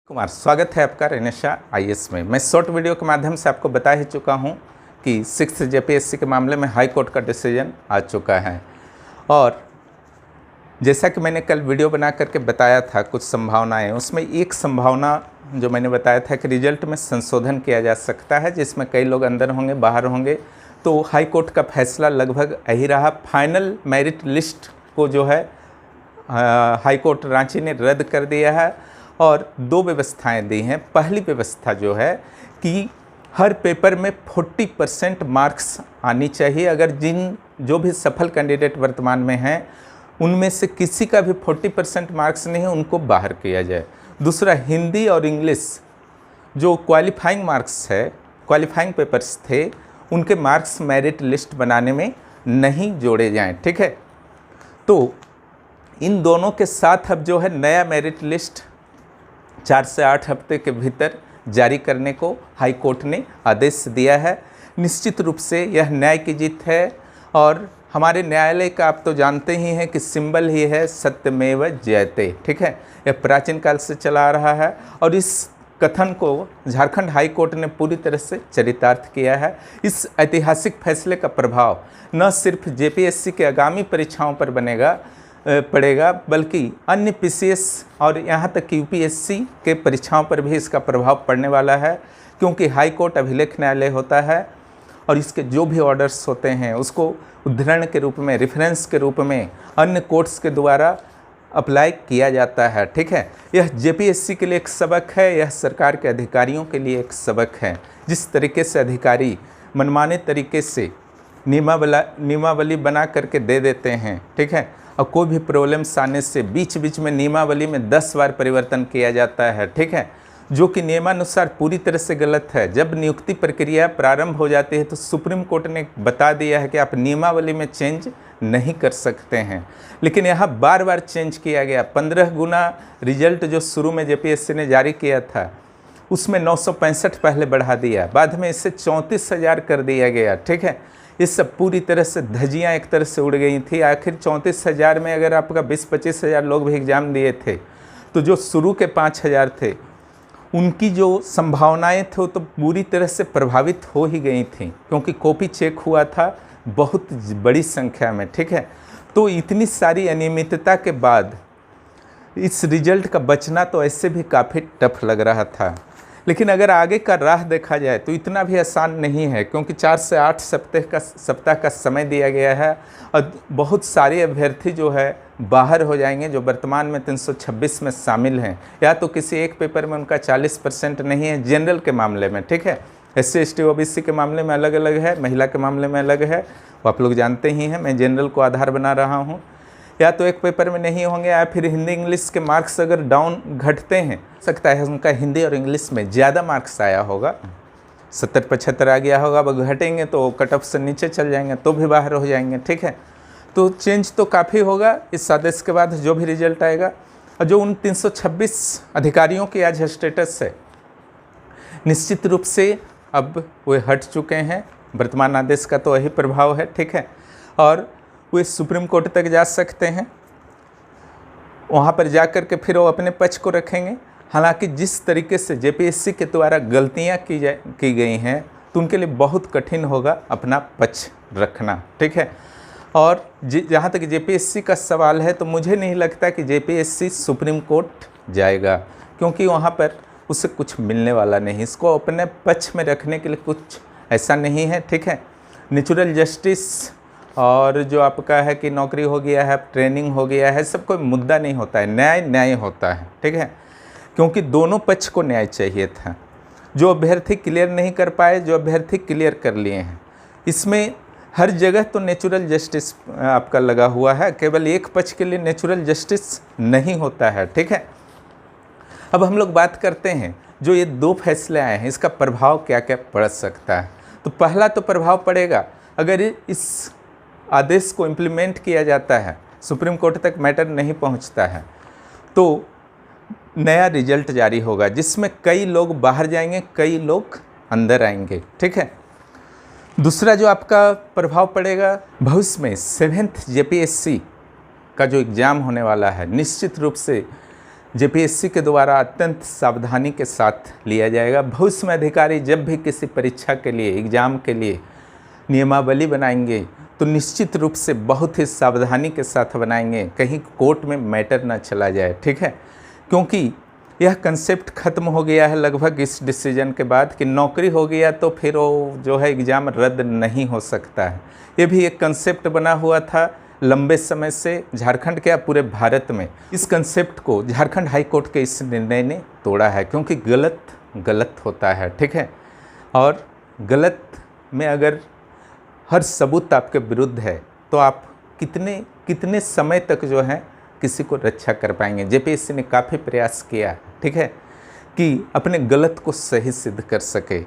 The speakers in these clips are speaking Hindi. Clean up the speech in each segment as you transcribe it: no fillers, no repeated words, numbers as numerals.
कुमार, स्वागत है आपका रेनेशा आईएएस में। मैं शॉर्ट वीडियो के माध्यम से आपको बता ही चुका हूं कि 6th जेपीएससी के मामले में हाई कोर्ट का डिसीजन आ चुका है। और जैसा कि मैंने कल वीडियो बना करके बताया था कुछ संभावनाएं, उसमें एक संभावना जो मैंने बताया था कि रिजल्ट में संशोधन किया जा सकता है, जिसमें कई लोग अंदर होंगे बाहर होंगे। तो हाई कोर्ट का फैसला लगभग यही रहा। फाइनल मेरिट लिस्ट को जो है हाई कोर्ट रांची ने रद्द कर दिया है और दो व्यवस्थाएं दी हैं। पहली व्यवस्था जो है कि हर पेपर में 40% मार्क्स आनी चाहिए। अगर जो भी सफल कैंडिडेट वर्तमान में हैं उनमें से किसी का भी 40% मार्क्स नहीं है, उनको बाहर किया जाए। दूसरा, हिंदी और इंग्लिश जो क्वालिफाइंग मार्क्स है, क्वालिफाइंग पेपर्स थे, उनके मार्क्स मेरिट लिस्ट बनाने में नहीं जोड़े जाएं। ठीक है, तो इन दोनों के साथ अब जो है नया मेरिट लिस्ट 4 से 8 हफ्ते के भीतर जारी करने को हाई कोर्ट ने आदेश दिया है। निश्चित रूप से यह न्याय की जीत है और हमारे न्यायालय का आप तो जानते ही हैं कि सिंबल ही है सत्यमेव जयते। ठीक है, यह प्राचीन काल से चला आ रहा है और इस कथन को झारखंड हाई कोर्ट ने पूरी तरह से चरितार्थ किया है। इस ऐतिहासिक फैसले का प्रभाव न सिर्फ जेपीएससी के आगामी परीक्षाओं पर पड़ेगा, बल्कि अन्य पीसीएस और यहाँ तक कि यूपीएससी के परीक्षाओं पर भी इसका प्रभाव पड़ने वाला है, क्योंकि हाई कोर्ट अभिलेख न्यायालय होता है और इसके जो भी ऑर्डर्स होते हैं उसको उद्धरण के रूप में, रेफरेंस के रूप में अन्य कोर्ट्स के द्वारा अप्लाई किया जाता है। ठीक है, यह जेपीएससी के लिए एक सबक है, यह सरकार के अधिकारियों के लिए एक सबक है। जिस तरीके से अधिकारी मनमाने तरीके से नियमावली बना करके दे देते हैं, ठीक है, और कोई भी प्रॉब्लम्स आने से बीच बीच में नियमावली में 10 बार परिवर्तन किया जाता है। ठीक है, जो कि नियमानुसार पूरी तरह से गलत है। जब नियुक्ति प्रक्रिया प्रारंभ हो जाती है तो सुप्रीम कोर्ट ने बता दिया है कि आप नियमावली में चेंज नहीं कर सकते हैं, लेकिन यहाँ बार बार चेंज किया गया। 15 गुना रिजल्ट जो शुरू में जेपीएससी ने जारी किया था उसमें 965 पहले बढ़ा दिया, बाद में इसे 34,000 कर दिया गया। ठीक है, ये सब पूरी तरह से धज्जियाँ एक तरह से उड़ गई थी। आखिर 34,000 में अगर आपका 20-25 हज़ार लोग भी एग्ज़ाम दिए थे तो जो शुरू के 5,000 थे उनकी जो संभावनाएं थे वो तो पूरी तरह से प्रभावित हो ही गई थी, क्योंकि कॉपी चेक हुआ था बहुत बड़ी संख्या में। ठीक है, तो इतनी सारी अनियमितता के बाद इस रिजल्ट का बचना तो ऐसे भी काफ़ी टफ लग रहा था। लेकिन अगर आगे का राह देखा जाए तो इतना भी आसान नहीं है, क्योंकि 4 से 8 सप्ताह का समय दिया गया है और बहुत सारे अभ्यर्थी जो है बाहर हो जाएंगे जो वर्तमान में 326 में शामिल हैं, या तो किसी एक पेपर में उनका 40% नहीं है जनरल के मामले में। ठीक है, SC ST OBC के मामले में अलग अलग है, महिला के मामले में अलग है, वो आप लोग जानते ही हैं। मैं जनरल को आधार बना रहा हूँ। या तो एक पेपर में नहीं होंगे या फिर हिंदी इंग्लिश के मार्क्स अगर डाउन घटते हैं, सकता है उनका हिंदी और इंग्लिश में ज़्यादा मार्क्स आया होगा, 70-75 आ गया होगा, अब घटेंगे तो कट ऑफ से नीचे चल जाएंगे तो भी बाहर हो जाएंगे। ठीक है, तो चेंज तो काफ़ी होगा इस आदेश के बाद जो भी रिजल्ट आएगा। और जो उन 326 अधिकारियों की आज स्टेटस है, निश्चित रूप से अब वे हट चुके हैं। वर्तमान आदेश का तो यही प्रभाव है। ठीक है, और वे सुप्रीम कोर्ट तक जा सकते हैं, वहाँ पर जा कर के फिर वो अपने पक्ष को रखेंगे। हालांकि जिस तरीके से जेपीएससी के द्वारा गलतियाँ की गई हैं तो उनके लिए बहुत कठिन होगा अपना पक्ष रखना। ठीक है, और जहाँ तक जेपीएससी का सवाल है तो मुझे नहीं लगता कि जेपीएससी सुप्रीम कोर्ट जाएगा, क्योंकि वहाँ पर उसे कुछ मिलने वाला नहीं। इसको अपने पक्ष में रखने के लिए कुछ ऐसा नहीं है। ठीक है, नेचुरल जस्टिस और जो आपका है कि नौकरी हो गया है, ट्रेनिंग हो गया है, सब कोई मुद्दा नहीं होता है। न्याय होता है। ठीक है, क्योंकि दोनों पक्ष को न्याय चाहिए था। जो अभ्यर्थी क्लियर नहीं कर पाए, जो अभ्यर्थी क्लियर कर लिए हैं, इसमें हर जगह तो नेचुरल जस्टिस आपका लगा हुआ है, केवल एक पक्ष के लिए नेचुरल जस्टिस नहीं होता है। ठीक है, अब हम लोग बात करते हैं जो ये दो फैसले आए हैं इसका प्रभाव क्या क्या पड़ सकता है। तो पहला तो प्रभाव पड़ेगा, अगर इस आदेश को इम्प्लीमेंट किया जाता है, सुप्रीम कोर्ट तक मैटर नहीं पहुंचता है, तो नया रिजल्ट जारी होगा जिसमें कई लोग बाहर जाएंगे, कई लोग अंदर आएंगे। ठीक है, दूसरा जो आपका प्रभाव पड़ेगा, भविष्य में 7th जेपीएससी का जो एग्ज़ाम होने वाला है, निश्चित रूप से जेपीएससी के द्वारा अत्यंत सावधानी के साथ लिया जाएगा। भविष्य में अधिकारी जब भी किसी परीक्षा के लिए, एग्ज़ाम के लिए नियमावली बनाएंगे तो निश्चित रूप से बहुत ही सावधानी के साथ बनाएंगे, कहीं कोर्ट में मैटर ना चला जाए, ठीक है। क्योंकि यह कंसेप्ट ख़त्म हो गया है लगभग इस डिसीजन के बाद कि नौकरी हो गया तो फिर वो जो है एग्ज़ाम रद्द नहीं हो सकता है। ये भी एक कंसेप्ट बना हुआ था लंबे समय से झारखंड के, पूरे भारत में। इस कंसेप्ट को झारखंड हाई कोर्ट के इस निर्णय ने तोड़ा है, क्योंकि गलत होता है, ठीक है। और गलत में अगर हर सबूत आपके विरुद्ध है तो आप कितने समय तक जो है किसी को रक्षा कर पाएंगे। जेपीएससी ने काफ़ी प्रयास किया, ठीक है, कि अपने गलत को सही सिद्ध कर सके।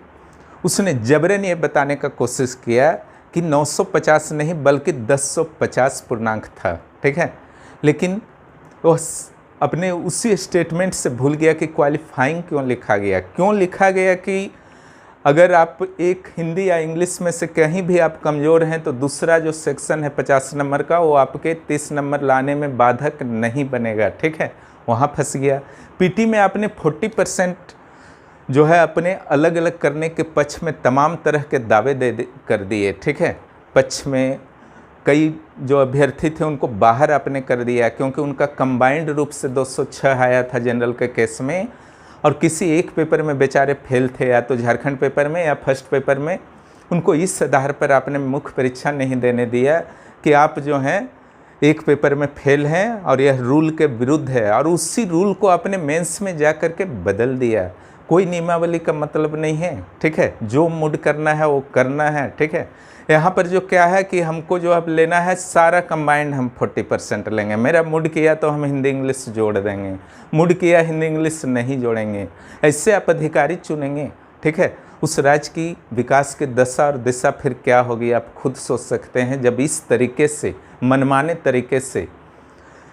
उसने जबरन ये बताने का कोशिश किया कि 950 नहीं बल्कि 1050 पूर्णांक था, ठीक है। लेकिन वो अपने उसी स्टेटमेंट से भूल गया कि क्वालिफाइंग क्यों लिखा गया कि अगर आप एक हिंदी या इंग्लिश में से कहीं भी आप कमज़ोर हैं तो दूसरा जो सेक्शन है 50 नंबर का वो आपके 30 नंबर लाने में बाधक नहीं बनेगा, ठीक है। वहाँ फंस गया। पीटी में आपने 40% जो है अपने अलग अलग करने के पक्ष में तमाम तरह के दावे कर दिए, ठीक है। पक्ष में कई जो अभ्यर्थी थे उनको बाहर आपने कर दिया, क्योंकि उनका कंबाइंड रूप से 206 आया था जनरल के केस में, और किसी एक पेपर में बेचारे फेल थे, या तो झारखंड पेपर में या फर्स्ट पेपर में। उनको इस आधार पर आपने मुख्य परीक्षा नहीं देने दिया कि आप जो हैं एक पेपर में फेल हैं और यह रूल के विरुद्ध है, और उसी रूल को आपने मेंस में जा कर के बदल दिया। कोई नियमावली का मतलब नहीं है, ठीक है। जो मूड करना है वो करना है, ठीक है। यहाँ पर जो क्या है कि हमको जो अब लेना है सारा कंबाइंड हम 40% लेंगे। मेरा मूड किया तो हम हिंदी इंग्लिश जोड़ देंगे, मूड किया हिंदी इंग्लिश नहीं जोड़ेंगे। ऐसे आप अधिकारी चुनेंगे, ठीक है। उस राज्य की विकास की दशा और दिशा फिर क्या होगी आप खुद सोच सकते हैं, जब इस तरीके से मनमाने तरीके से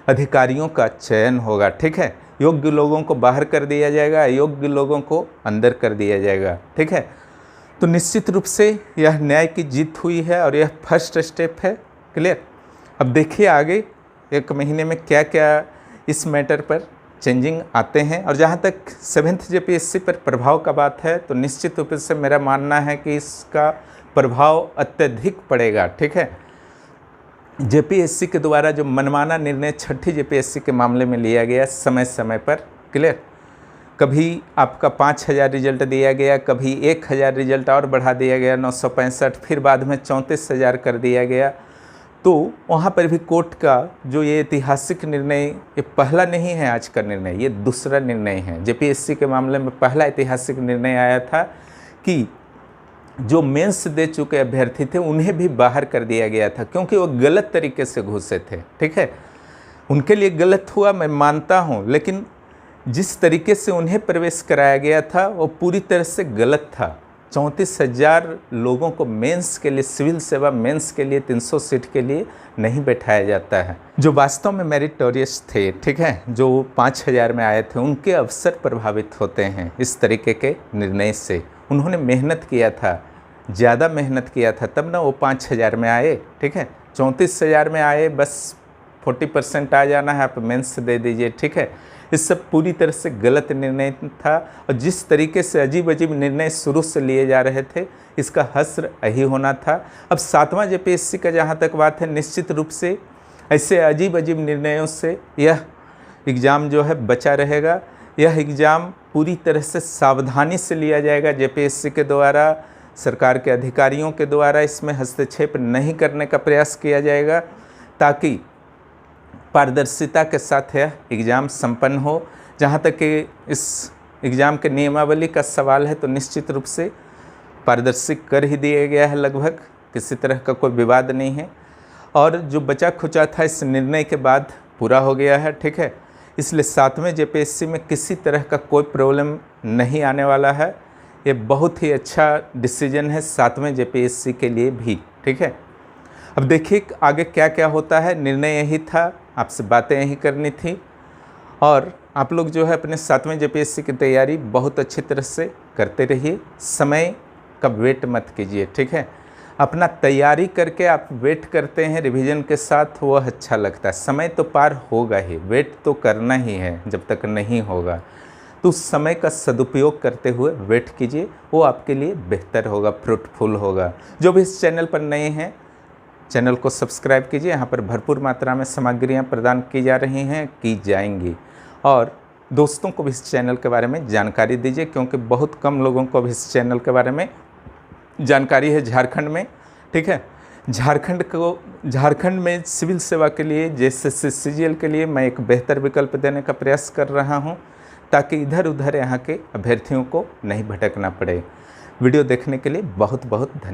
अधिकारियों का चयन होगा, ठीक है। योग्य लोगों को बाहर कर दिया जाएगा, योग्य लोगों को अंदर कर दिया जाएगा, ठीक है। तो निश्चित रूप से यह न्याय की जीत हुई है और यह फर्स्ट स्टेप है, क्लियर। अब देखिए आगे 1 महीने में क्या क्या इस मैटर पर चेंजिंग आते हैं। और जहाँ तक 7th जेपीएससी पर प्रभाव का बात है तो निश्चित रूप से मेरा मानना है कि इसका प्रभाव अत्यधिक पड़ेगा, ठीक है। जेपीएससी के द्वारा जो मनमाना निर्णय 6ठी जेपीएससी के मामले में लिया गया समय समय पर, क्लियर। कभी आपका 5000 रिजल्ट दिया गया, कभी 1000 रिजल्ट और बढ़ा दिया गया 965, फिर बाद में 34,000 कर दिया गया। तो वहाँ पर भी कोर्ट का जो ये ऐतिहासिक निर्णय, ये पहला नहीं है आज का निर्णय, ये दूसरा निर्णय है। जेपीएससी के मामले में पहला ऐतिहासिक निर्णय आया था कि जो मेंस दे चुके अभ्यर्थी थे उन्हें भी बाहर कर दिया गया था, क्योंकि वो गलत तरीके से घुसे थे, ठीक है। उनके लिए गलत हुआ, मैं मानता हूँ, लेकिन जिस तरीके से उन्हें प्रवेश कराया गया था वो पूरी तरह से गलत था। 34,000 लोगों को मेंस के लिए, सिविल सेवा मेंस के लिए 300 सीट के लिए नहीं बैठाया जाता है। जो वास्तव में मेरिटोरियस थे, ठीक है, जो 5,000 में आए थे, उनके अवसर प्रभावित होते हैं इस तरीके के निर्णय से। उन्होंने मेहनत किया था, ज़्यादा मेहनत किया था, तब ना वो 5,000 में आए, ठीक है। 34,000 में आए, बस 40% आ जाना है, आप मेंस दे दीजिए, ठीक है। इस सब पूरी तरह से गलत निर्णय था, और जिस तरीके से अजीब अजीब निर्णय शुरू से लिए जा रहे थे इसका हश्र यही होना था। अब 7वां जेपीएससी का जहाँ तक बात है, निश्चित रूप से ऐसे अजीब अजीब निर्णयों से यह एग्ज़ाम जो है बचा रहेगा। यह एग्ज़ाम पूरी तरह से सावधानी से लिया जाएगा जेपीएससी के द्वारा, सरकार के अधिकारियों के द्वारा इसमें हस्तक्षेप नहीं करने का प्रयास किया जाएगा, ताकि पारदर्शिता के साथ यह एग्ज़ाम संपन्न हो। जहाँ तक कि इस एग्ज़ाम के नियमावली का सवाल है तो निश्चित रूप से पारदर्शी कर ही दिया गया है, लगभग किसी तरह का कोई विवाद नहीं है। और जो बचा खुचा था इस निर्णय के बाद पूरा हो गया है, ठीक है। इसलिए 7वें जेपीएससी में किसी तरह का कोई प्रॉब्लम नहीं आने वाला है। ये बहुत ही अच्छा डिसीजन है 7वें जेपीएससी के लिए भी, ठीक है। अब देखिए आगे क्या क्या होता है। निर्णय यही था, आपसे बातें यही करनी थी, और आप लोग जो है अपने 7वें जेपीएससी की तैयारी बहुत अच्छी तरह से करते रहिए। समय का वेट मत कीजिए, ठीक है। अपना तैयारी करके आप वेट करते हैं रिवीजन के साथ, वो अच्छा लगता है। समय तो पार होगा ही, वेट तो करना ही है जब तक नहीं होगा। तो उस समय का सदुपयोग करते हुए वेट कीजिए, वो आपके लिए बेहतर होगा, फ्रूटफुल होगा। जो भी इस चैनल पर नए हैं, चैनल को सब्सक्राइब कीजिए। यहाँ पर भरपूर मात्रा में सामग्रियाँ प्रदान की जा रही हैं, की जाएंगी। और दोस्तों को भी इस चैनल के बारे में जानकारी दीजिए, क्योंकि बहुत कम लोगों को भी इस चैनल के बारे में जानकारी है झारखंड में। ठीक है, झारखंड में सिविल सेवा के लिए, जैसे CGL के लिए मैं एक बेहतर विकल्प देने का प्रयास कर रहा हूं, ताकि इधर उधर यहाँ के अभ्यर्थियों को नहीं भटकना पड़े। वीडियो देखने के लिए बहुत बहुत धन्यवाद।